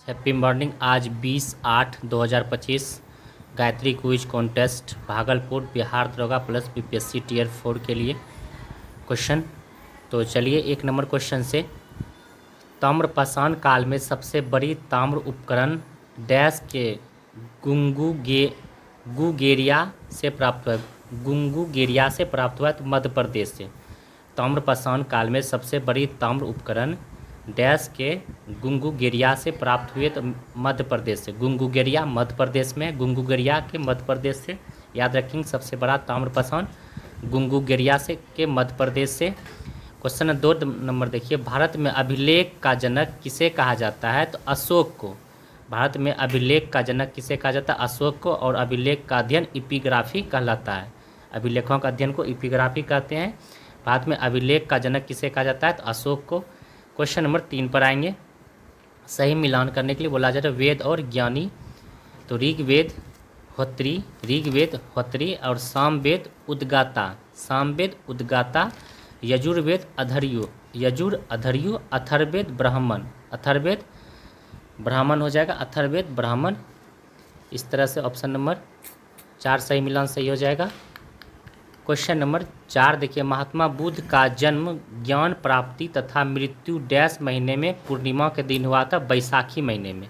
Happy morning. आज 20/8/2025 Gayatri quiz contest Bhagalpur Bihar दरोगा plus BPSC tier 4 के लिए क्वेश्चन। तो चलिए 1 नंबर क्वेश्चन से, ताम्रपाषाण काल में सबसे बड़ी ताम्र उपकरण डैश के गुंगुगेरिया से प्राप्त हुआ। गुंगुगेरिया से प्राप्त हुआ, तो मध्य प्रदेश से। ताम्रपाषाण काल में सबसे बड़ी ताम्र उपकरण डैश के गुंगुगेरिया से प्राप्त हुए, तो मध्य प्रदेश से। गुंगुगेरिया मध्य प्रदेश में, गुंगुगेरिया के मध्य प्रदेश से। याद रखेंगे, सबसे बड़ा ताम्रपाषाण गुंगुगेरिया से के मध्य प्रदेश से। क्वेश्चन 2 नंबर देखिए, भारत में अभिलेख का जनक किसे कहा जाता है? तो अशोक को। भारत में अभिलेख का जनक किसे कहा जाता है? अशोक को। और अभिलेख का अध्ययन इपिग्राफी कहलाता है। अभिलेखों का अध्ययन को इपिग्राफी कहते हैं। भारत में अभिलेख का जनक किसे कहा जाता है? तो अशोक को। क्वेश्चन नंबर 3 पर आएंगे, सही मिलान करने के लिए बोला जाता है वेद और ज्ञानी। तो ऋग्वेद होत्री और सामवेद उद्गाता। सामवेद उद्गाता। यजुर्वेद अधर्यु अथर्वेद ब्राह्मण। अथर्वेद ब्राह्मण हो जाएगा, अथर्वेद ब्राह्मण। इस तरह से ऑप्शन नंबर 4 सही मिलान सही हो जाएगा। क्वेश्चन नंबर 4 देखिए, महात्मा बुद्ध का जन्म, ज्ञान प्राप्ति तथा मृत्यु डैश महीने में पूर्णिमा के दिन हुआ था? बैसाखी महीने में।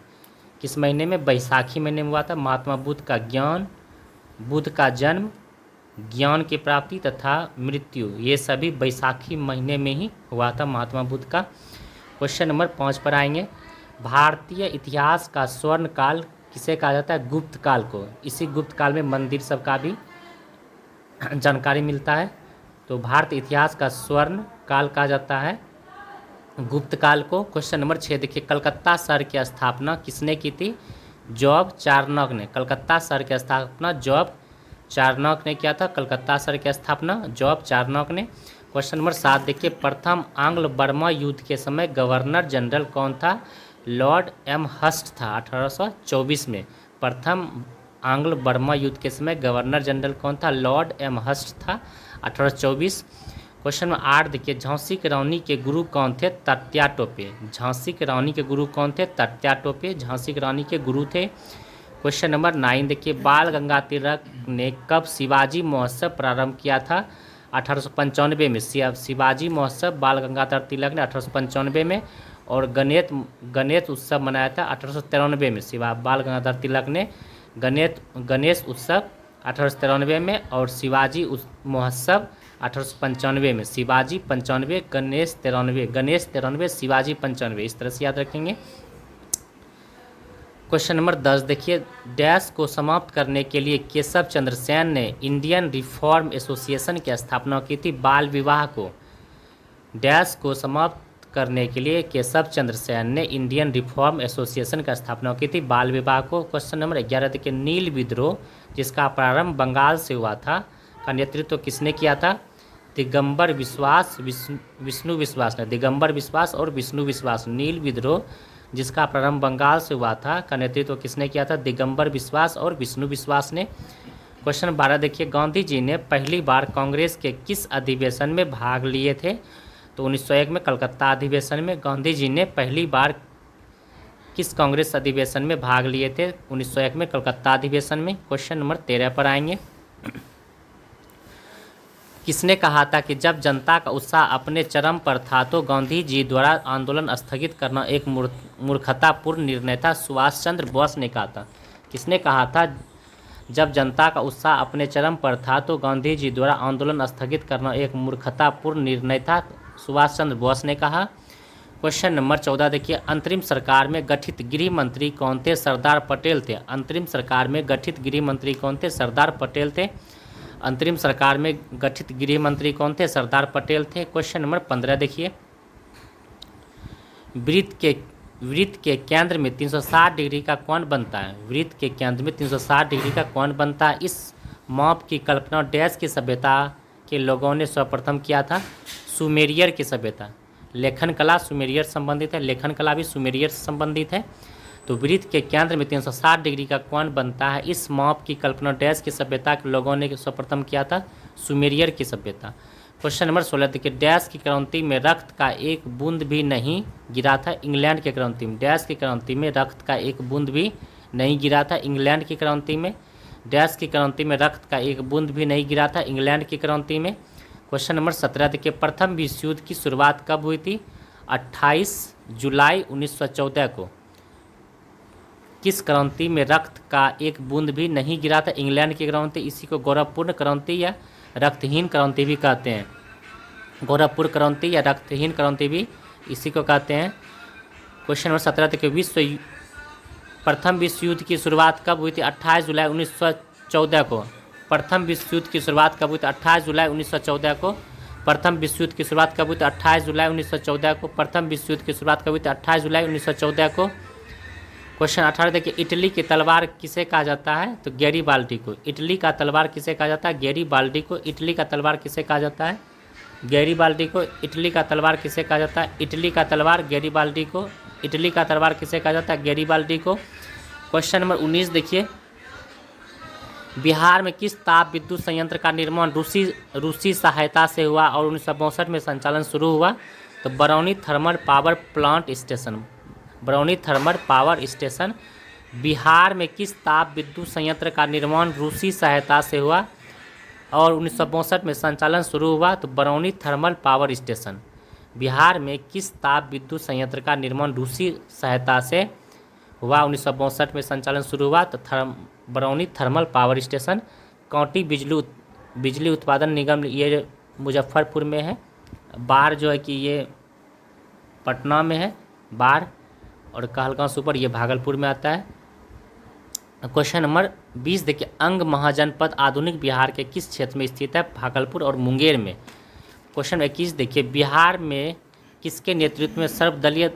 किस महीने में? बैसाखी महीने में हुआ था। महात्मा बुद्ध का जन्म, ज्ञान की प्राप्ति तथा मृत्यु, ये सभी बैसाखी महीने में ही हुआ था महात्मा बुद्ध का। क्वेश्चन नंबर 5 पर आएंगे, भारतीय इतिहास का स्वर्ण काल किसे कहा जाता है? गुप्त काल को। इसी गुप्त काल में मंदिर सब का भी जानकारी मिलता है। तो भारतीय इतिहास का स्वर्ण काल कहा जाता है गुप्त काल को। क्वेश्चन नंबर 6 देखिए, कलकत्ता शहर की स्थापना किसने की थी? जॉब चार्नक ने। कलकत्ता शहर की स्थापना जॉब चार्नक ने किया था। कलकत्ता शहर की स्थापना जॉब चार्नक ने। क्वेश्चन नंबर 7 देखिए, प्रथम आंग्ल बर्मा युद्ध के समय गवर्नर जनरल कौन था? लॉर्ड एम हस्ट था 1824 में। प्रथम आंग्ल बर्मा युद्ध के समय गवर्नर जनरल कौन था? लॉर्ड एम हस्ट था 1824। क्वेश्चन नंबर 8 देखिए, झांसी की रानी के गुरु कौन थे? तात्या टोपे। झांसी की रानी के गुरु कौन थे? तात्या टोपे झांसी की रानी के गुरु थे। क्वेश्चन नंबर 9 देखिए, बाल गंगाधर तिलक ने कब शिवाजी महोत्सव प्रारंभ किया था? 1895 में। शिवाजी महोत्सव बाल गंगाधर तिलक ने 1895 में। और गणेश उत्सव मनाया था 1893 में। बाल गंगाधर तिलक ने गणेश उत्सव 1893 में और शिवाजी महोत्सव 1895 में। शिवाजी 95, गणेश 93, शिवाजी 95। इस तरह से याद रखेंगे। क्वेश्चन नंबर 10 देखिए, डैश को समाप्त करने के लिए केशव चंद्र सेन ने इंडियन रिफॉर्म एसोसिएशन की स्थापना की थी? बाल विवाह को। डैश को समाप्त करने के लिए केशव चंद्र सेन ने इंडियन रिफॉर्म एसोसिएशन की स्थापना की थी? बाल विवाह को। क्वेश्चन नंबर 11 देखिए, नील विद्रोह जिसका प्रारंभ बंगाल से हुआ था का नेतृत्व किसने किया था? दिगंबर विश्वास, विष्णु विश्वास ने। दिगंबर विश्वास और विष्णु विश्वास। नील विद्रोह जिसका प्रारंभ बंगाल से हुआ था का नेतृत्व किसने किया था? दिगंबर विश्वास और विष्णु विश्वास ने। क्वेश्चन 12 देखिए, गांधी जी ने पहली बार कांग्रेस के किस अधिवेशन में भाग लिए थे? तो 1901 में कलकत्ता अधिवेशन में। गांधी जी ने पहली बार किस कांग्रेस अधिवेशन में भाग लिए थे? 1901 में कलकत्ता अधिवेशन में। क्वेश्चन नंबर 13 पर आएंगे, किसने कहा था कि जब जनता का उत्साह अपने चरम पर था तो गांधी जी द्वारा आंदोलन स्थगित करना एक मूर्खतापूर्ण निर्णय था? सुभाष चंद्र बोस ने कहा था। किसने कहा था जब जनता का उत्साह अपने चरम पर था तो गांधी जी द्वारा आंदोलन स्थगित करना एक मूर्खतापूर्ण निर्णय था? सुभाष चंद्र बोस ने कहा। क्वेश्चन नंबर 14 देखिए, अंतरिम सरकार में गठित गृह मंत्री कौन थे? सरदार पटेल थे। अंतरिम सरकार में गठित गृह मंत्री कौन थे? सरदार पटेल थे। अंतरिम सरकार में गठित गृह मंत्री कौन थे? सरदार पटेल थे। क्वेश्चन नंबर 15 देखिए, वृत्त के केंद्र में 360 डिग्री का कोण बनता है? वृत्त के केंद्र में 360 डिग्री का कोण बनता है। इस माप की कल्पना डैश की सभ्यता के लोगों ने सर्वप्रथम किया था? सुमेरियर की सभ्यता। लेखन कला सुमेरियर संबंधित है। लेखन कला भी सुमेरियर से संबंधित है। तो वृत्त के केंद्र में 360 डिग्री का कोण बनता है। इस माप की कल्पना डैश की सभ्यता के लोगों ने सर्वप्रथम किया था? सुमेरियर की सभ्यता। क्वेश्चन नंबर 16 देखिए, डैश की क्रांति में रक्त का एक बूंद भी नहीं गिरा था इंग्लैंड की क्रांति में। डैश की क्रांति में रक्त का एक बूंद भी नहीं गिरा था इंग्लैंड की क्रांति में। डैश की क्रांति में रक्त का एक बूंद भी नहीं गिरा था इंग्लैंड की क्रांति में। क्वेश्चन नंबर 17 देखिए, प्रथम विश्व युद्ध की शुरुआत कब हुई थी? 28 जुलाई 1914 को। किस क्रांति में रक्त का एक बूंद भी नहीं गिरा था? इंग्लैंड की क्रांति। इसी को गौरवपूर्ण क्रांति या रक्तहीन क्रांति भी कहते हैं। गौरवपूर्ण क्रांति या रक्तहीन क्रांति भी इसी को कहते हैं। क्वेश्चन नंबर 17 देखिए, प्रथम विश्व युद्ध की शुरुआत कब हुई थी? 28 जुलाई 1914 को। प्रथम विश्व युद्ध की शुरुआत कब हुई थी? 28 जुलाई 1914 को। प्रथम विश्व युद्ध की शुरुआत कब हुई थी? 28 जुलाई 1914 को। प्रथम विश्व युद्ध की शुरुआत कब हुई थी? 28 जुलाई 1914 को। क्वेश्चन 18 देखिए, इटली की तलवार किसे कहा जाता है? तो गैरीबाल्डी को। इटली का तलवार किसे कहा जाता है? गैरीबाल्डी को। इटली का तलवार किसे कहा जाता है? गैरीबाल्डी को। इटली का तलवार किसे कहा जाता है? इटली का तलवार गैरीबाल्डी को। इटली का तलवार किसे कहा जाता है? गैरीबाल्डी को। क्वेश्चन नंबर 19 देखिए, बिहार में किस ताप विद्युत संयंत्र का निर्माण रूसी सहायता से हुआ और 1962 में संचालन शुरू हुआ? तो Barauni thermal power plant station. Barauni thermal power station. Bihar में किस ताप विद्युत संयंत्र का निर्माण रूसी सहायता से हुआ और 1962 में संचालन शुरू हुआ? तो Barauni thermal power station. Bihar में किस ताप विद्युत संयंत्र का निर्माण रूसी सहायता से हुआ, 1962 में संचालन शुरू हुआ? तो Barauni thermal power station. Kanti बिजली उत्पादन निगम ये मुजफ्फरपुर में है। बार जो है कि ये पटना में है बार, और कहलगांव सुपर ये भागलपुर में आता है। क्वेश्चन नंबर 20 देखिए, अंग महाजनपद आधुनिक बिहार के किस क्षेत्र में स्थित है? भागलपुर और मुंगेर में। क्वेश्चन 21 देखिए, बिहार में किसके नेतृत्व में सर्वदलीय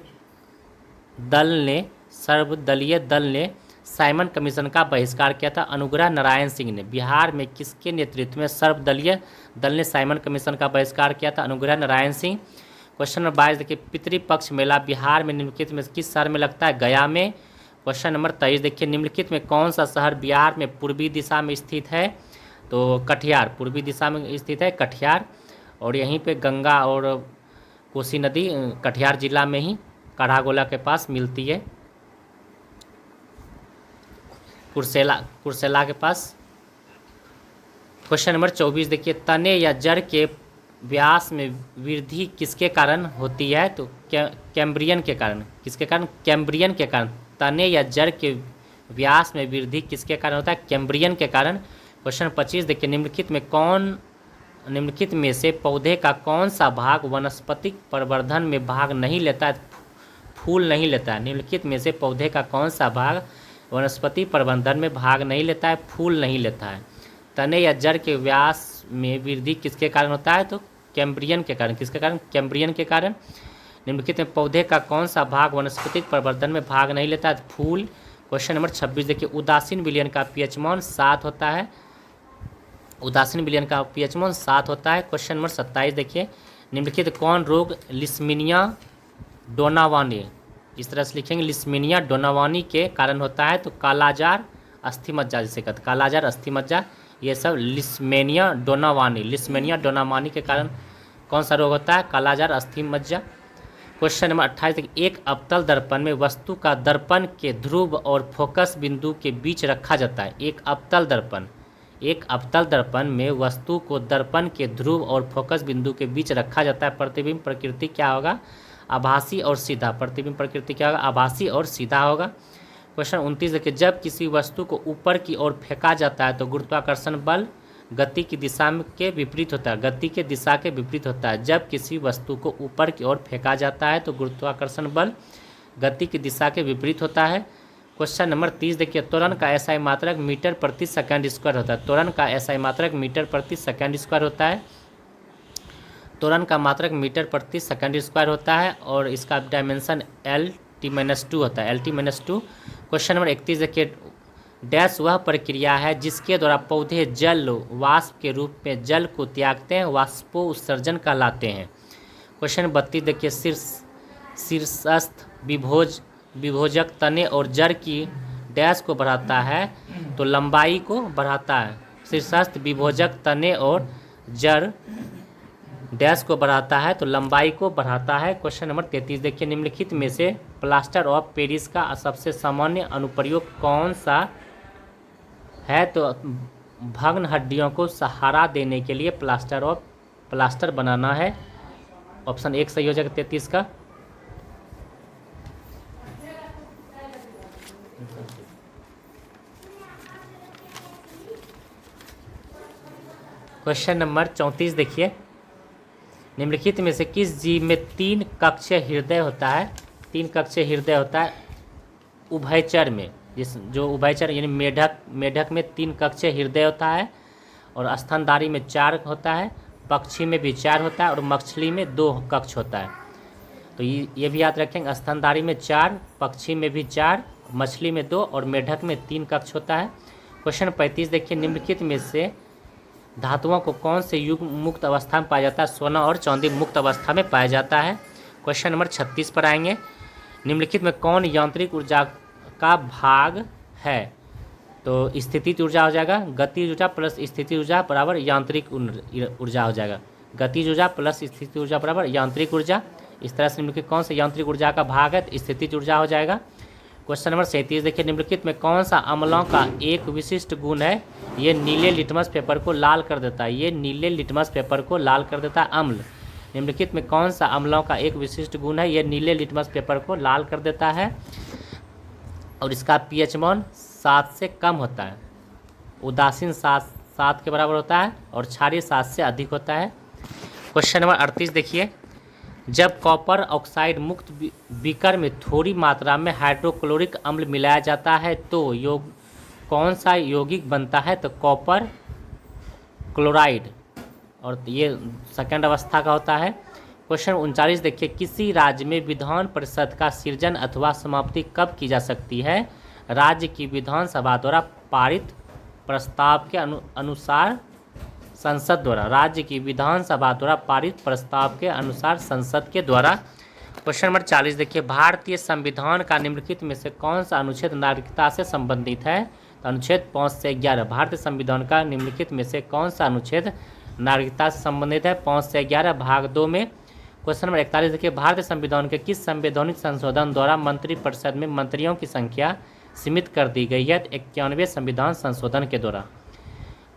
दल ने साइमन कमीशन का बहिष्कार किया था? अनुग्रह नारायण सिंह ने। बिहार में किसके नेतृत्व में सर्वदलीय दल ने साइमन कमीशन का बहिष्कार किया था? अनुग्रह नारायण सिंह। क्वेश्चन नंबर 22 देखिए, पितृपक्ष मेला बिहार में निम्नलिखित में किस शहर में लगता है? गया में। क्वेश्चन नंबर 23 देखिए, निम्नलिखित में कौन सा शहर बिहार में पूर्वी दिशा में स्थित है? तो कटिहार। पूर्वी दिशा में स्थित है कटिहार, और यहीं पे गंगा और कोसी नदी कटिहार जिला में ही काढ़ागोला के पास मिलती है, कुर्सेला के पास। क्वेश्चन नंबर 24 देखिए, तने या जड़ के व्यास में वृद्धि किसके कारण होती है? तो कैम्ब्रियन के कारण। किसके कारण? कैम्ब्रियन के कारण। तने या जड़ के व्यास में वृद्धि किसके कारण होता है? कैम्ब्रियन के कारण। क्वेश्चन 25 देखिए, निम्नलिखित में से पौधे का कौन सा भाग वनस्पतिक प्रवर्धन में भाग नहीं लेता है? फूल नहीं लेता है। निम्नलिखित में से पौधे का कौन सा भाग वनस्पति प्रवर्धन में भाग नहीं लेता है? फूल नहीं लेता है। तने या जड़ के व्यास में वृद्धि किसके कारण होता है? तो कैम्ब्रियन के कारण। किसके कारण? कैम्ब्रियन के कारण। निम्नलिखित में पौधे का कौन सा भाग वनस्पतिक प्रवर्धन में भाग नहीं लेता है? फूल। क्वेश्चन नंबर 26 देखिए, उदासीन विलयन का पीएच मान 7 होता है। उदासीन विलयन का पीएच मान 7 होता है। क्वेश्चन नंबर 27 देखिए, निम्नलिखित कौन रोग लिस्मीनिया डोनावानी, इस तरह से लिखेंगे, लिस्मीनिया डोनावानी के कारण होता है? तो कालाजार अस्थि मज्जा, जिसे कहते हैं कालाजार अस्थि मज्जा, ये सब लिस्मेनिया डोनावानी के कारण कौन सा रोग होता है? कालाजार अस्थि मज्जा। क्वेश्चन नंबर 28 तक, एक अवतल दर्पण में वस्तु का दर्पण के ध्रुव और फोकस बिंदु के बीच रखा जाता है। एक अवतल दर्पण में वस्तु को दर्पण के ध्रुव और फोकस बिंदु के बीच रखा जाता है। प्रतिबिंब प्रकृति क्या होगा? आभासी और सीधा। प्रतिबिंब प्रकृति क्या होगा? आभासी और सीधा होगा। क्वेश्चन 29 देखिए, जब किसी वस्तु को ऊपर की ओर फेंका जाता है तो गुरुत्वाकर्षण बल गति की दिशा के विपरीत होता है। गति के दिशा के विपरीत होता है। जब किसी वस्तु को ऊपर की ओर फेंका जाता है तो गुरुत्वाकर्षण बल गति की दिशा के विपरीत होता है। क्वेश्चन नंबर 30 देखिए, त्वरण का एसआई मात्रक मीटर प्रति सेकंड स्क्वायर होता है। त्वरण का एसआई मात्रक मीटर प्रति सेकंड स्क्वायर होता है। त्वरण का मात्रक मीटर प्रति सेकंड स्क्वायर होता है और इसका डायमेंशन LT-2 होता है। LT-2। क्वेश्चन नंबर 31 देखिए, डैश वह प्रक्रिया है जिसके द्वारा पौधे जल वाष्प के रूप में जल को त्यागते हैं, वाष्पो उत्सर्जन कहलाते हैं। क्वेश्चन 32 देखिए, शीर्षस्थ विभोजक तने और जड़ की डैश को बढ़ाता है? तो लंबाई को बढ़ाता है। शीर्षस्थ विभोजक तने और जड़ डैश को बढ़ाता है तो लंबाई को बढ़ाता है। क्वेश्चन नंबर 33 देखिए, निम्नलिखित में से प्लास्टर ऑफ पेरिस का सबसे सामान्य अनुप्रयोग कौन सा है? तो भग्न हड्डियों को सहारा देने के लिए प्लास्टर बनाना है। ऑप्शन 1 सही हो जाएगा 33 का। क्वेश्चन नंबर 34 देखिए, निम्नलिखित में से किस जीव में 3 कक्षीय हृदय होता है? 3 कक्षीय हृदय होता है उभयचर में, जो उभयचर यानी मेढक में 3 कक्षीय हृदय होता है, और स्तनधारी में 4 होता है, पक्षी में भी 4 होता है, और मछली में 2 कक्ष होता है। तो ये भी याद रखेंगे, स्तनधारी में 4, पक्षी में भी 4, मछली में 2 और मेढक में 3 कक्ष होता है। क्वेश्चन 35 देखिए, निम्नलिखित में से धातुओं को कौन से युग मुक्त अवस्था में पाया जाता है? सोना और चांदी मुक्त अवस्था में पाया जाता है। क्वेश्चन नंबर 36 पर आएंगे, निम्नलिखित में कौन यांत्रिक ऊर्जा का भाग है? तो स्थितिज ऊर्जा हो जाएगा, गतिज ऊर्जा प्लस स्थितिज ऊर्जा बराबर यांत्रिक ऊर्जा हो जाएगा। गतिज ऊर्जा प्लस स्थितिज ऊर्जा बराबर यांत्रिक ऊर्जा। इस तरह से निम्नलिखित कौन सा यांत्रिक ऊर्जा का भाग है? तो स्थितिज ऊर्जा हो जाएगा। क्वेश्चन नंबर 37 देखिए, निम्नलिखित में कौन सा अम्लों का एक विशिष्ट गुण है? ये नीले लिटमस पेपर को लाल कर देता है। ये नीले लिटमस पेपर को लाल कर देता है अम्ल। निम्नलिखित में कौन सा अम्लों का एक विशिष्ट गुण है? ये नीले लिटमस पेपर को लाल कर देता है, और इसका pH मान 7 से कम होता है। उदासीन 7 के बराबर होता है, और क्षारीय 7 से अधिक होता है। क्वेश्चन नंबर 38 देखिए, जब कॉपर ऑक्साइड मुक्त बीकर में थोड़ी मात्रा में हाइड्रोक्लोरिक अम्ल मिलाया जाता है तो कौन सा यौगिक बनता है? तो कॉपर क्लोराइड, और ये सेकंड अवस्था का होता है। क्वेश्चन 39 देखिए, किसी राज्य में विधान परिषद का सृजन अथवा समाप्ति कब की जा सकती है? राज्य की विधानसभा द्वारा पारित प्रस्ताव के अनुसार संसद द्वारा। राज्य की विधानसभा द्वारा पारित प्रस्ताव के अनुसार संसद के द्वारा। क्वेश्चन नंबर 40 देखिए, भारतीय संविधान का निम्नलिखित में से कौन सा अनुच्छेद नागरिकता से संबंधित है? तो अनुच्छेद 5 से 11। भारतीय संविधान का निम्नलिखित में से कौन सा अनुच्छेद नागरिकता से संबंधित है? 5 से 11 भाग 2 में। क्वेश्चन नंबर 41 देखिए, भारतीय संविधान के किस संवैधानिक संशोधन द्वारा मंत्रिपरिषद में मंत्रियों की संख्या सीमित कर दी गई है? 91वें संविधान संशोधन के द्वारा।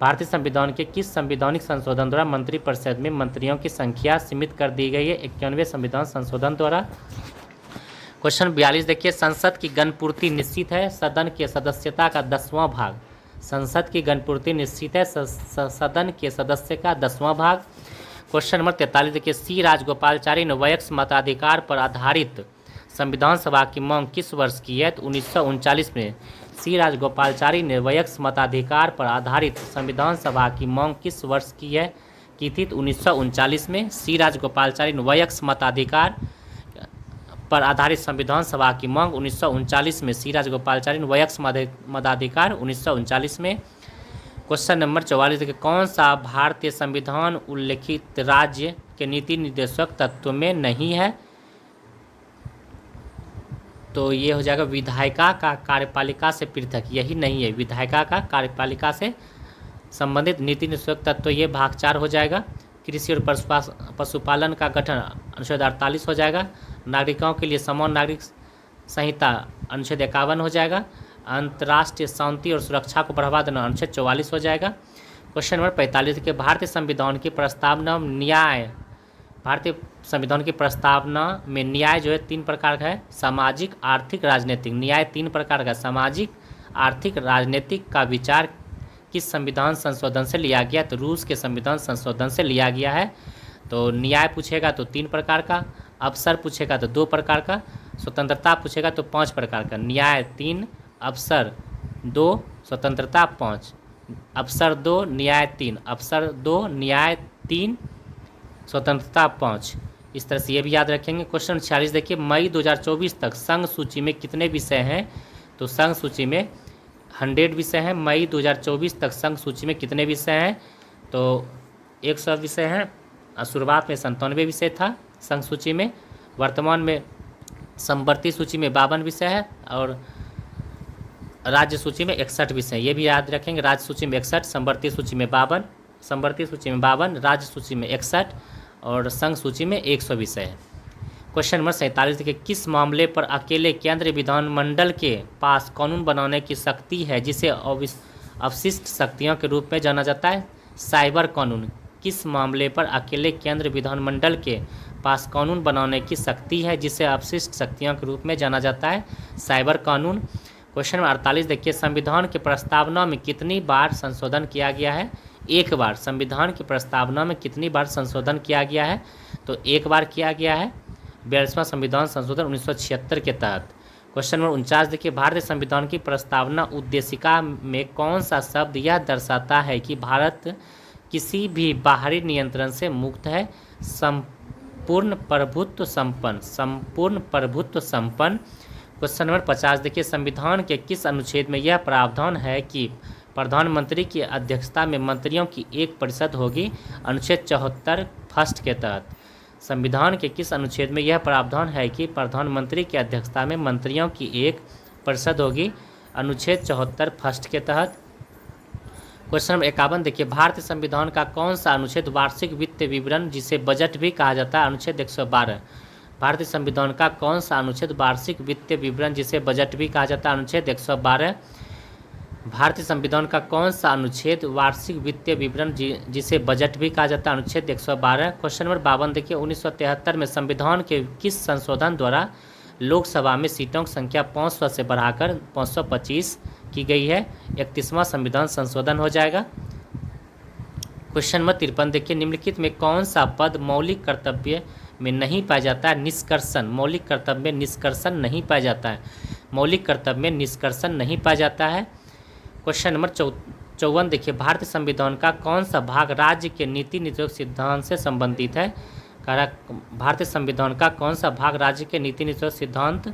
भारतीय संविधान के किस संवैधानिक संशोधन द्वारा मंत्रिपरिषद में मंत्रियों की संख्या सीमित कर दी गई है? 91वें संविधान संशोधन द्वारा। क्वेश्चन 42 देखिए, संसद की गणपूर्ति निश्चित है, सदन के सदस्यता का 10वां भाग। संसद की गणपूर्ति निश्चित है, सदन के सदस्य का 10वां भाग। क्वेश्चन नंबर 43 देखिए, सी राजगोपालाचारी ने वयस्क मताधिकार पर आधारित संविधान सभा की मांग किस वर्ष की है? तो 1939 में। सी राजगोपालाचारी ने वयस्क मताधिकार पर आधारित संविधान सभा की मांग किस वर्ष की थी? तो 1939 में। सी राजगोपालाचारी ने वयस्क मताधिकार पर आधारित संविधान सभा की मांग 1939 में। सी राजगोपालाचारी ने वयस्क मताधिकार 1939 में। क्वेश्चन नंबर 44 देखिए, कौन सा भारतीय संविधान उल्लेखित राज्य के नीति निर्देशक तत्व में नहीं है? तो ये हो जाएगा विधायिका का कार्यपालिका से पृथक, यही नहीं है। विधायिका का कार्यपालिका से संबंधित नीति निर्देशक तत्व ये भाग 4 हो जाएगा। कृषि और पशुपालन का गठन अनुच्छेद 48 हो जाएगा। नागरिकों के लिए समान नागरिक संहिता अनुच्छेद 51 हो जाएगा। अंतर्राष्ट्रीय शांति और सुरक्षा को बढ़ावा देना अनुच्छेद 44 हो जाएगा। क्वेश्चन नंबर 45 के भारतीय संविधान की प्रस्तावना न्याय, भारतीय संविधान की प्रस्तावना में न्याय जो है 3 प्रकार का है, सामाजिक, आर्थिक, राजनीतिक। न्याय 3 प्रकार का, सामाजिक, आर्थिक, राजनीतिक का विचार किस संविधान संशोधन से लिया गया? तो रूस के संविधान संशोधन से लिया गया है। तो न्याय पूछेगा तो 3 प्रकार का, अवसर पूछेगा तो 2 प्रकार का, स्वतंत्रता पूछेगा तो 5 प्रकार का। न्याय 3, अवसर 2, स्वतंत्रता 5। अवसर 2, न्याय 3, अवसर 2, न्याय 3, स्वतंत्रता 5। इस तरह से ये भी याद रखेंगे। क्वेश्चन 46 देखिए, मई 2024 तक संघ सूची में कितने विषय हैं? तो संघ सूची में 100 विषय हैं। मई 2024 तक संघ सूची में कितने विषय हैं? तो 100 विषय हैं। शुरुआत में 97 विषय था संघ सूची में। वर्तमान में समवर्ती सूची में 52 विषय है, और राज्य सूची में 61 विषय। ये भी याद रखेंगे, राज्य सूची में 61, समवर्ती सूची में 52, समवर्ती सूची में 52, राज्य सूची में 61, और संघ सूची में 100 विषय है। क्वेश्चन नंबर 47 देखिए, किस मामले पर अकेले केंद्रीय विधानमंडल के पास कानून बनाने की शक्ति है जिसे अवशिष्ट शक्तियों के रूप में जाना जाता है? साइबर कानून। किस मामले पर अकेले केंद्रीय विधानमंडल के पास कानून बनाने की शक्ति है जिसे अवशिष्ट शक्तियों के रूप में जाना जाता है? साइबर कानून। क्वेश्चन नंबर 48 देखिए, संविधान की प्रस्तावना में कितनी बार संशोधन किया गया है? एक बार। संविधान की प्रस्तावना में कितनी बार संशोधन किया गया है? तो एक बार किया गया है, 42वां संविधान संशोधन 1976 के तहत। क्वेश्चन नंबर 49 देखिए, भारतीय संविधान की प्रस्तावना उद्देशिका में कौन सा शब्द यह दर्शाता है कि भारत किसी भी बाहरी नियंत्रण से मुक्त है? संपूर्ण प्रभुत्व संपन्न। क्वेश्चन नंबर 50 देखिए, संविधान के किस अनुच्छेद में यह प्रावधान है कि प्रधानमंत्री की अध्यक्षता में मंत्रियों की एक परिषद होगी? अनुच्छेद 74 फर्स्ट के तहत। संविधान के किस अनुच्छेद में यह प्रावधान है कि प्रधानमंत्री की अध्यक्षता में मंत्रियों की एक परिषद होगी? अनुच्छेद 74 फर्स्ट के तहत। क्वेश्चन नंबर 51 देखिए, भारतीय संविधान का कौन सा अनुच्छेद वार्षिक वित्त विवरण जिसे बजट भी कहा जाता है? अनुच्छेद 112। भारतीय संविधान का कौन सा अनुच्छेद वार्षिक वित्त विवरण जिसे बजट भी कहा जाता है? अनुच्छेद 112। भारतीय संविधान का कौन सा अनुच्छेद वार्षिक वित्तीय विवरण जिसे बजट भी कहा जाता है? अनुच्छेद 112। क्वेश्चन नंबर 52 देखिए, 1973 में संविधान के किस संशोधन द्वारा लोकसभा में सीटों की संख्या 500 से बढ़ाकर 525 की गई है? 31वां संविधान संशोधन हो जाएगा। क्वेश्चन नंबर 53 देखिए, निम्नलिखित में कौन सा पद मौलिक कर्तव्य में नहीं पाया जाता है? निष्कर्षण। मौलिक कर्तव्य में निष्कर्षण नहीं पाया जाता है। मौलिक कर्तव्य में निष्कर्षण नहीं पाया जाता है। क्वेश्चन नंबर 54 देखिए, भारतीय संविधान का कौन सा भाग राज्य के नीति निर्देशक सिद्धांत से संबंधित है? भारतीय संविधान का कौन सा भाग राज्य के नीति निर्देशक सिद्धांत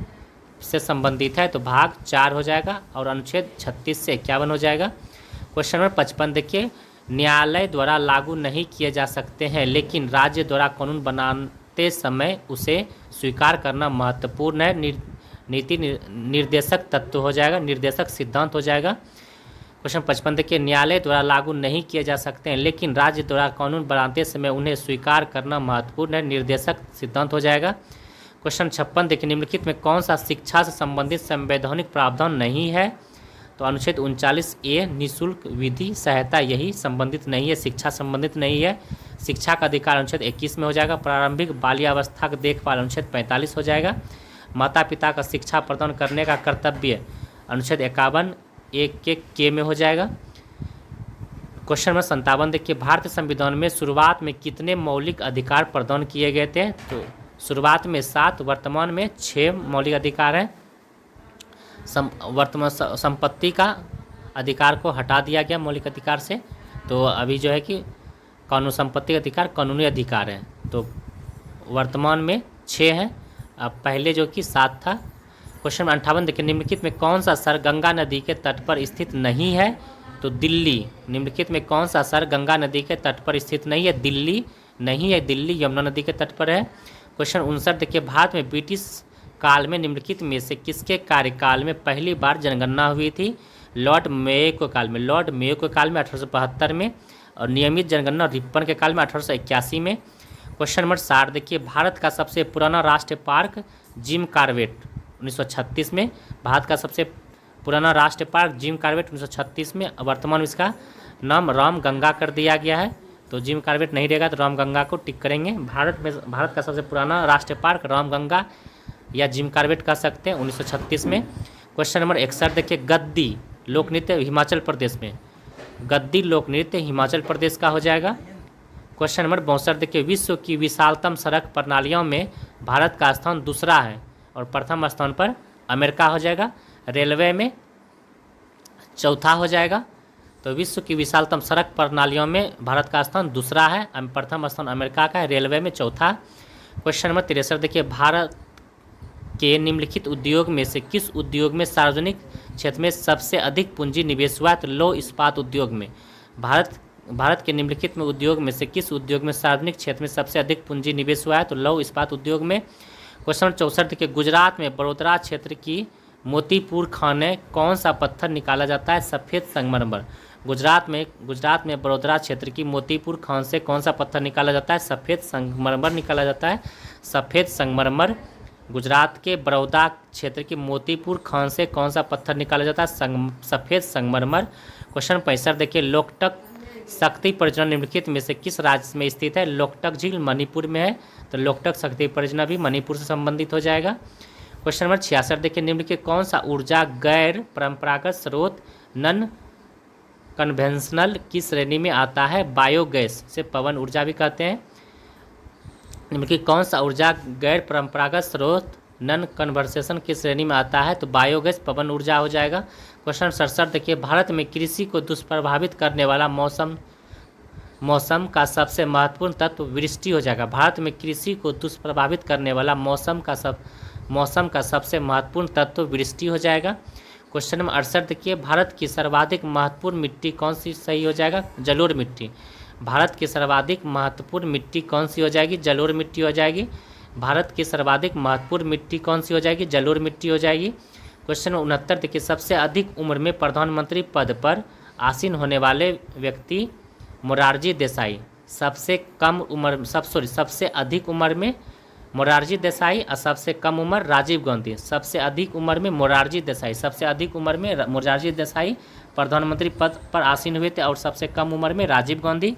से संबंधित है? तो भाग 4 हो जाएगा और अनुच्छेद 36 से 51 हो जाएगा। क्वेश्चन नंबर 55 देखिए, न्यायालय द्वारा लागू नहीं किए जा सकते हैं लेकिन राज्य द्वारा कानून बनाते समय उसे स्वीकार करना महत्वपूर्ण है। नीति निर्देशक तत्व हो जाएगा, निर्देशक सिद्धांत हो जाएगा। क्वेश्चन 55 देखिए, न्यायालय द्वारा लागू नहीं किए जा सकते हैं लेकिन राज्य द्वारा कानून बनाते समय उन्हें स्वीकार करना महत्वपूर्ण है, निर्देशक सिद्धांत हो जाएगा। क्वेश्चन 56 देखिए, निम्नलिखित में कौन सा शिक्षा से संबंधित संवैधानिक प्रावधान नहीं है? तो अनुच्छेद 39A निःशुल्क विधि सहायता यही संबंधित नहीं है, शिक्षा संबंधित नहीं है। शिक्षा का अधिकार अनुच्छेद 21 में हो जाएगा। प्रारंभिक बाल्यावस्था की देखभाल अनुच्छेद 45 हो जाएगा। माता पिता का शिक्षा प्रदान करने का कर्तव्य अनुच्छेद 51 एक के में हो जाएगा। क्वेश्चन नंबर 57 देखिए, भारतीय संविधान में शुरुआत में कितने मौलिक अधिकार प्रदान किए गए थे? तो शुरुआत में 7, वर्तमान में 6 मौलिक अधिकार हैं। वर्तमान संपत्ति का अधिकार को हटा दिया गया मौलिक अधिकार से, तो अभी जो है कि कानून संपत्ति का अधिकार कानूनी अधिकार है। तो वर्तमान में 6 हैं, अब पहले जो कि 7 था। क्वेश्चन 58 देखिए, निम्नलिखित में कौन सा शहर गंगा नदी के तट पर स्थित नहीं है? तो दिल्ली। निम्नलिखित में कौन सा शहर गंगा नदी के तट पर स्थित नहीं है? दिल्ली नहीं है, दिल्ली यमुना नदी के तट पर है। क्वेश्चन 59 देखिए, भारत में ब्रिटिश काल में निम्नलिखित में से किसके कार्यकाल में पहली बार जनगणना हुई थी? लॉर्ड मेयो के काल में। लॉर्ड मेयो के काल में 1872 में, और नियमित जनगणना रिपन के काल में 1881 में। क्वेश्चन नंबर 60 देखिए, भारत का सबसे पुराना राष्ट्रीय पार्क जिम कॉर्बेट 1936 में। भारत का सबसे पुराना राष्ट्रीय पार्क जिम कॉर्बेट 1936 में। वर्तमान में इसका नाम राम गंगा कर दिया गया है, तो जिम कॉर्बेट नहीं रहेगा तो राम गंगा को टिक करेंगे। भारत का सबसे पुराना राष्ट्रीय पार्क राम गंगा या जिम कॉर्बेट कह सकते हैं, 1936 में। क्वेश्चन नंबर 61 देखिए, गद्दी लोक नृत्य हिमाचल प्रदेश में। गद्दी लोक नृत्य हिमाचल प्रदेश का हो जाएगा। क्वेश्चन नंबर 62 देखिए, विश्व की विशालतम सड़क प्रणालियों में भारत का स्थान दूसरा है और प्रथम स्थान पर अमेरिका हो जाएगा। रेलवे में चौथा हो जाएगा। तो विश्व की विशालतम सड़क प्रणालियों में भारत का स्थान दूसरा है, प्रथम स्थान अमेरिका का है, रेलवे में चौथा। क्वेश्चन नंबर 63 देखिए, भारत के निम्नलिखित उद्योग में से किस उद्योग में सार्वजनिक क्षेत्र में सबसे अधिक पूंजी निवेश हुआ है? तो लौह इस्पात उद्योग में। भारत के निम्नलिखित में उद्योग में से किस उद्योग में सार्वजनिक क्षेत्र में सबसे अधिक पूंजी निवेश हुआ है? तो लौह इस्पात उद्योग में। क्वेश्चन नंबर 64 देखिए, गुजरात में बड़ोदरा क्षेत्र की मोतीपुर खाने कौन सा पत्थर निकाला जाता है? सफ़ेद संगमरमर। गुजरात में बड़ोदरा क्षेत्र की मोतीपुर खान से कौन सा पत्थर निकाला जाता है? सफ़ेद संगमरमर निकाला जाता है, सफ़ेद संगमरमर। गुजरात के बड़ौदा क्षेत्र की मोतीपुर खान से कौन सा पत्थर निकाला जाता है? सफ़ेद संगमरमर। क्वेश्चन 65 देखिए, लोकटक शक्ति परियोजना निम्नलिखित में से किस राज्य में स्थित है? लोकटक झील मणिपुर में है, तो लोकटक शक्ति परियोजना भी मणिपुर से संबंधित हो जाएगा। क्वेश्चन नंबर 66 देखिए, निम्नलिखित कौन सा ऊर्जा गैर परंपरागत स्रोत नन कन्वेंशनल की श्रेणी में आता है? बायोगैस से पवन ऊर्जा भी कहते हैं। निम्नलिखित कौन सा ऊर्जा गैर परंपरागत स्रोत नन कन्वर्सेशन की श्रेणी में आता है? तो बायोगैस पवन ऊर्जा हो जाएगा। क्वेश्चन 67 देखिए, भारत में कृषि को दुष्प्रभावित करने वाला मौसम का सबसे महत्वपूर्ण तत्व वृष्टि हो जाएगा। भारत में कृषि को दुष्प्रभावित करने वाला मौसम का सबसे महत्वपूर्ण तत्व वृष्टि हो जाएगा। क्वेश्चन नंबर 68 देखिए, भारत की सर्वाधिक महत्वपूर्ण मिट्टी कौन सी? सही हो जाएगा जलोढ़ मिट्टी। भारत की सर्वाधिक महत्वपूर्ण मिट्टी कौन सी हो जाएगी? जलोढ़ मिट्टी हो जाएगी। भारत की सर्वाधिक महत्वपूर्ण मिट्टी कौन सी हो जाएगी? जलोढ़ मिट्टी हो जाएगी। क्वेश्चन 69 देखिए, सबसे अधिक उम्र में प्रधानमंत्री पद पर आसीन होने वाले व्यक्ति मोरारजी देसाई। सबसे अधिक उम्र में मोरारजी देसाई और सबसे कम उम्र राजीव गांधी। सबसे अधिक उम्र में मोरारजी देसाई, सबसे अधिक उम्र में मोरारजी देसाई प्रधानमंत्री पद पर आसीन हुए थे, और सबसे कम उम्र में राजीव गांधी।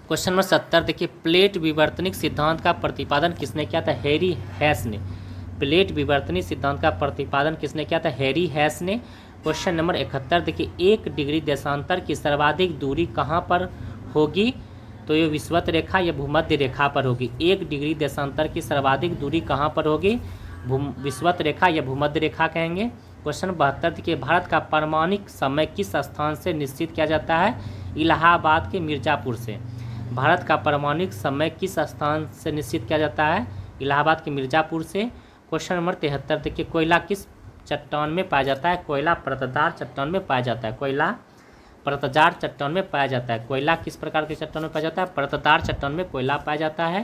क्वेश्चन नंबर 70 देखिए, प्लेट विवर्तनिक सिद्धांत का प्रतिपादन किसने किया था? हैरी हैस ने। प्लेट विवर्तनिक सिद्धांत का प्रतिपादन किसने किया था? हैरी हैस ने। क्वेश्चन नंबर 71 देखिए, 1 डिग्री देशांतर की सर्वाधिक दूरी कहाँ पर होगी? तो ये विषुवत रेखा या भूमध्य रेखा पर होगी। 1 डिग्री देशांतर की सर्वाधिक दूरी कहाँ पर होगी? विषुवत रेखा या भूमध्य रेखा कहेंगे। क्वेश्चन 72 देखिए, भारत का पारमाणिक समय किस स्थान से निश्चित किया जाता है? इलाहाबाद के मिर्ज़ापुर से। भारत का पारमाणिक समय किस स्थान से निश्चित किया जाता है? इलाहाबाद के मिर्ज़ापुर से। क्वेश्चन नंबर 73 देखिए, कोयला किस चट्टान में पाया जाता है? कोयला परतदार चट्टान में पाया जाता है। कोयला परतदार चट्टान में पाया जाता है। कोयला किस प्रकार के चट्टान में पाया जाता है? परतदार चट्टान में कोयला पाया जाता है।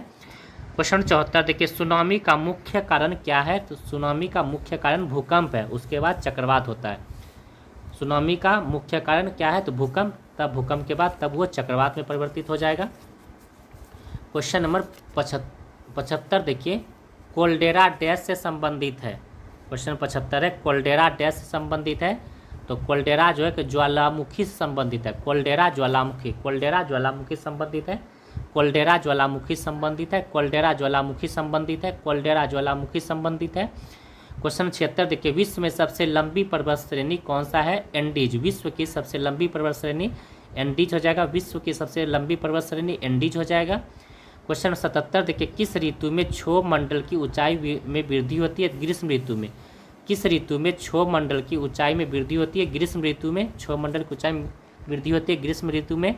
क्वेश्चन 74 देखिए, सुनामी का मुख्य कारण क्या है? तो सुनामी का मुख्य कारण भूकंप है, उसके बाद चक्रवात होता है। सुनामी का मुख्य कारण क्या है? तो भूकंप, तब भूकंप के बाद तब वो चक्रवात में परिवर्तित हो जाएगा। क्वेश्चन नंबर 75 देखिए, कोल्डेरा डैश से संबंधित है। क्वेश्चन 75 है, कोल्डेरा डैश से संबंधित है। तो कोल्डेरा जो है कि ज्वालामुखी से संबंधित है। कोल्डेरा ज्वालामुखी संबंधित है। कोल्डेरा ज्वालामुखी संबंधित है। कोल्डेरा ज्वालामुखी संबंधित है। कोल्डेरा ज्वालामुखी संबंधित है। क्वेश्चन 76 देखिए, विश्व में सबसे लंबी पर्वत श्रेणी कौन सा है? एंडीज। विश्व की सबसे लंबी पर्वत श्रेणी एंडीज हो जाएगा। विश्व की सबसे लंबी पर्वत श्रेणी एंडीज हो जाएगा। क्वेश्चन 77 देखिए, किस ऋतु में क्षोभ मंडल की ऊंचाई में वृद्धि होती है? ग्रीष्म ऋतु में। किस ऋतु में क्षोभ मंडल की ऊंचाई में वृद्धि होती है? ग्रीष्म ऋतु में क्षोभ मंडल की ऊंचाई में वृद्धि होती है ग्रीष्म ऋतु में।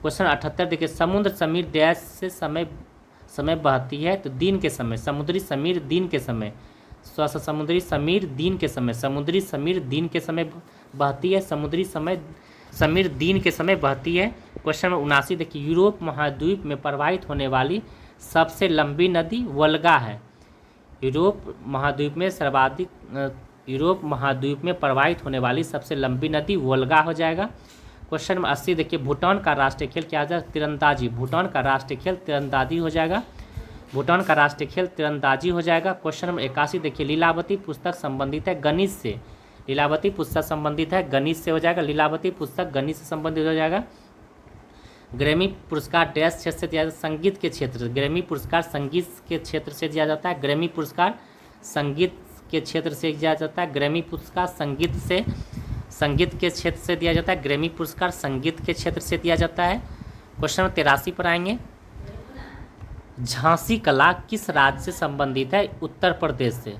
क्वेश्चन 78 देखिए, समुद्र समीर डैश से समय बहती है? तो दिन के समय। समुद्री समीर दिन के समय। समुद्री समीर दिन के समय। समुद्री समीर दिन के समय बहती है। समुद्री समीर दिन के समय बहती है। क्वेश्चन 79 देखिए, यूरोप महाद्वीप में प्रवाहित होने वाली सबसे लंबी नदी वोल्गा है। यूरोप महाद्वीप में प्रवाहित होने वाली सबसे लंबी नदी वोल्गा हो जाएगा। क्वेश्चन नंबर 80 देखिए, भूटान का राष्ट्रीय खेल क्या है? तीरंदाजी। भूटान का राष्ट्रीय खेल तीरंदाजी हो जाएगा। भूटान का राष्ट्रीय खेल तीरंदाजी हो जाएगा। क्वेश्चन नंबर 81 देखिए, लीलावती पुस्तक संबंधित है गणित से। लीलावती पुस्तक संबंधित है गणित से हो जाएगा। लीलावती पुस्तक गणित से संबंधित हो जाएगा। ग्रैमी पुरस्कार डैश क्षेत्र से दिया जाता है? संगीत के क्षेत्र से। ग्रैमी पुरस्कार संगीत के क्षेत्र से दिया जाता है। ग्रैमी पुरस्कार संगीत के क्षेत्र से दिया जाता है। ग्रैमी पुरस्कार संगीत के क्षेत्र से दिया जाता है। ग्रैमी पुरस्कार संगीत के क्षेत्र से दिया जाता है। क्वेश्चन नंबर 83 पर आएंगे, झांसी कला किस राज्य से संबंधित है? उत्तर प्रदेश से।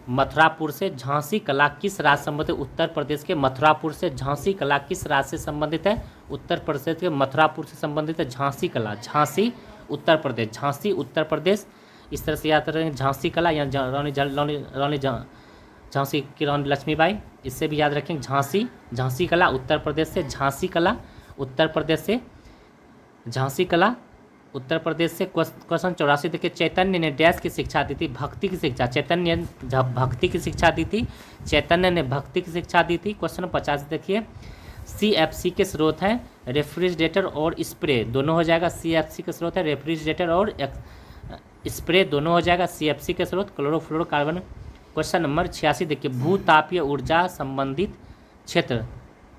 मथुरापुर से। झांसी कला किस राज्य से संबंधित है? उत्तर प्रदेश के मथुरापुर से। झांसी कला किस राज्य से संबंधित है? उत्तर प्रदेश के मथुरापुर से संबंधित है झांसी कला। झांसी उत्तर प्रदेश। झांसी उत्तर प्रदेश। इस तरह से याद करेंगे झांसी कला या झांसी की रानी लक्ष्मीबाई, इससे भी याद रखेंगे झांसी कला उत्तर प्रदेश से। झांसी कला उत्तर प्रदेश से। झांसी कला उत्तर प्रदेश से। क्वेश्चन 84 देखिए, चैतन्य ने डैश की शिक्षा दी थी, भक्ति की शिक्षा। चैतन्य ने भक्ति की शिक्षा दी थी, चैतन्य ने भक्ति की शिक्षा दी थी। क्वेश्चन 50 देखिए, CFC के स्रोत हैं रेफ्रिजरेटर और स्प्रे, दोनों हो जाएगा। CFC के स्रोत है रेफ्रिजरेटर और स्प्रे, दोनों हो जाएगा। CFC के स्रोत क्लोरोफ्लोरोकार्बन। क्वेश्चन नंबर 86 देखिए, भूतापीय ऊर्जा संबंधित क्षेत्र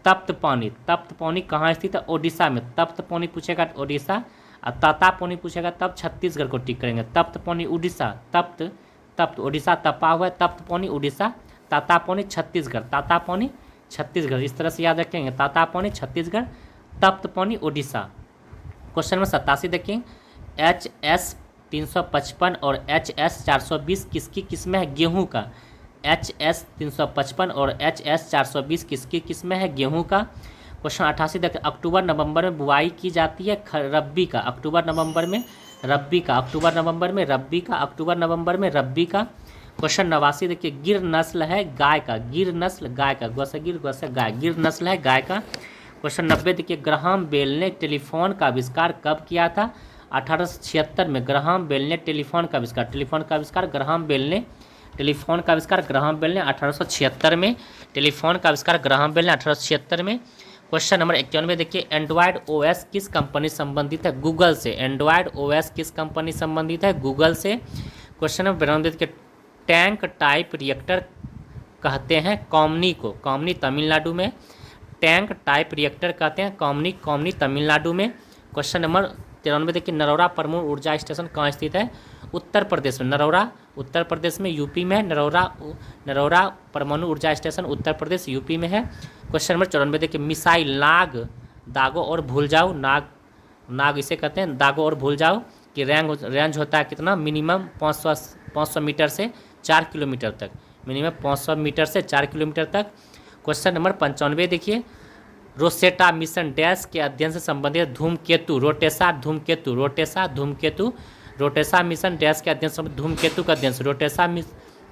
तप्त पानी कहाँ स्थित है? ओडिशा में। तप्त पानी पूछेगा ओडिशा, और ताता पानी पूछेगा तब छत्तीसगढ़ को टिक करेंगे। तप्त पानी उड़ीसा, तप्त ओडिशा तपा हुआ है, तप्त पानी उड़ीसा, ताता पानी छत्तीसगढ़, ताता पानी छत्तीसगढ़, इस तरह से याद रखेंगे। ताता पानी छत्तीसगढ़, तप्त पानी उड़ीसा। क्वेश्चन नंबर 87 देखिए, HS 355 और HS 420 किसकी किस्में है? गेहूं का। HS 355 और HS 420 किसकी किस्में है? गेहूं का। क्वेश्चन 88 देखिए, अक्टूबर नवंबर में बुआई की जाती है रब्बी का। अक्टूबर नवंबर में रब्बी का, अक्टूबर नवंबर में रब्बी का, अक्टूबर नवंबर में रब्बी का। क्वेश्चन 89 देखिए, गिर नस्ल है गाय का। गिर नस्ल गाय का, गौ से गिर, गौ से गाय, गिर नस्ल है गाय का। क्वेश्चन 90 देखिए, ग्राहम बेल ने टेलीफोन का आविष्कार कब किया था? 1876 में ग्राहम बेल ने टेलीफोन का आविष्कार, टेलीफोन का आविष्कार ग्राहम बेल ने, टेलीफोन का आविष्कार ग्राहम बेल ने 1876 में, टेलीफोन का आविष्कार ग्राहम बेल ने 1876 में। क्वेश्चन नंबर 91 देखिए, एंड्रॉयड OS किस कंपनी संबंधित है? गूगल से। एंड्रॉयड OS किस कंपनी संबंधित है? गूगल से। क्वेश्चन नंबर 92 देखिए, टैंक टाइप रिएक्टर कहते हैं कॉमनी को। कॉमनी तमिलनाडु में। टैंक टाइप रिएक्टर कहते हैं कॉमनी तमिलनाडु में। क्वेश्चन नंबर 93 देखिए, नरौरा परमाणु ऊर्जा स्टेशन कहाँ स्थित है? उत्तर प्रदेश में। नरौरा उत्तर प्रदेश में, यूपी में है। नरौरा परमाणु ऊर्जा स्टेशन उत्तर प्रदेश यूपी में है। क्वेश्चन नंबर 94 देखिए, मिसाइल नाग दागो और भूल जाओ, नाग इसे कहते हैं दागो और भूल जाओ कि रेंज होता है कितना? मिनिमम 500 मीटर से 4 किलोमीटर तक, मिनिमम 500 मीटर से 4 किलोमीटर तक। क्वेश्चन नंबर 95 देखिए, रोसेटा मिशन डैश के अध्ययन से संबंधित धूमकेतु, रोटेसा धूमकेतु, रोटेसा मिशन डैश के अध्ययन से धूमकेतु का अध्ययन,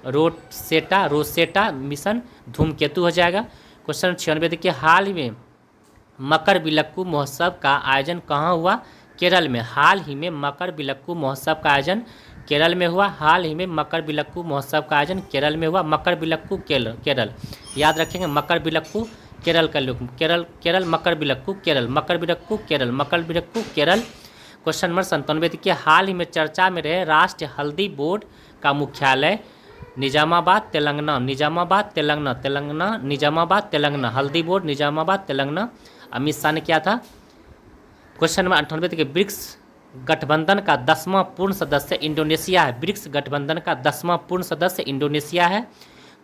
रोसेटा मिशन धूमकेतु हो जाएगा। क्वेश्चन 96 देखिए, हाल ही में मकर विलक्कू महोत्सव का आयोजन कहाँ हुआ? केरल में। हाल ही में मकर विलक्कू महोत्सव का आयोजन केरल में हुआ। हाल ही में मकर विलक्कू महोत्सव का आयोजन केरल में हुआ। मकर विलक्कू केरल, याद रखेंगे। मकर विलक्कू केरल का लोग, केरल मकर विलक्कू केरल। क्वेश्चन नंबर 97 देखिए, हाल ही में चर्चा में रहे राष्ट्रीय हल्दी बोर्ड का मुख्यालय निजामाबाद तेलंगाना, हल्दी बोर्ड निजामाबाद तेलंगाना। अमित शाह ने किया था। क्वेश्चन नंबर 98 देखिए, ब्रिक्स गठबंधन का 10वां पूर्ण सदस्य इंडोनेशिया है। ब्रिक्स गठबंधन का 10वां पूर्ण सदस्य इंडोनेशिया है।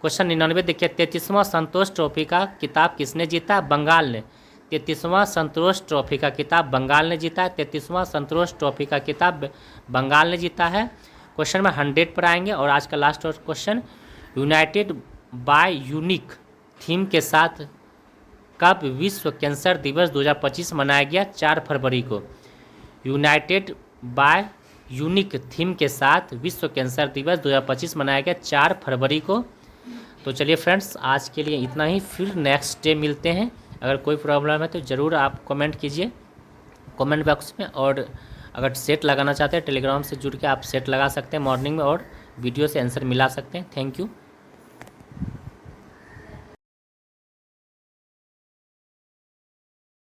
क्वेश्चन 99 देखिए, 33वां संतोष ट्रॉफी का किताब किसने जीता? बंगाल ने। 33वां संतोष ट्रॉफी का किताब बंगाल ने जीता है। 33वां संतोष ट्रॉफी का किताब बंगाल ने जीता है। क्वेश्चन में 100 पर आएंगे। और आज का last question, united by unique theme के साथ कब विश्व कैंसर दिवस 2025 मनाया गया? 4 फरवरी को। यूनाइटेड बाय यूनिक थीम के साथ विश्व कैंसर दिवस 2025 मनाया गया 4 फरवरी को। तो चलिए फ्रेंड्स, आज के लिए इतना ही, फिर नेक्स्ट डे मिलते हैं। अगर कोई प्रॉब्लम है तो ज़रूर आप कमेंट कीजिए कमेंट बॉक्स में। और अगर सेट लगाना चाहते हैं टेलीग्राम से जुड़ के आप सेट लगा सकते हैं मॉर्निंग में, और वीडियो से आंसर मिला सकते हैं। Thank you.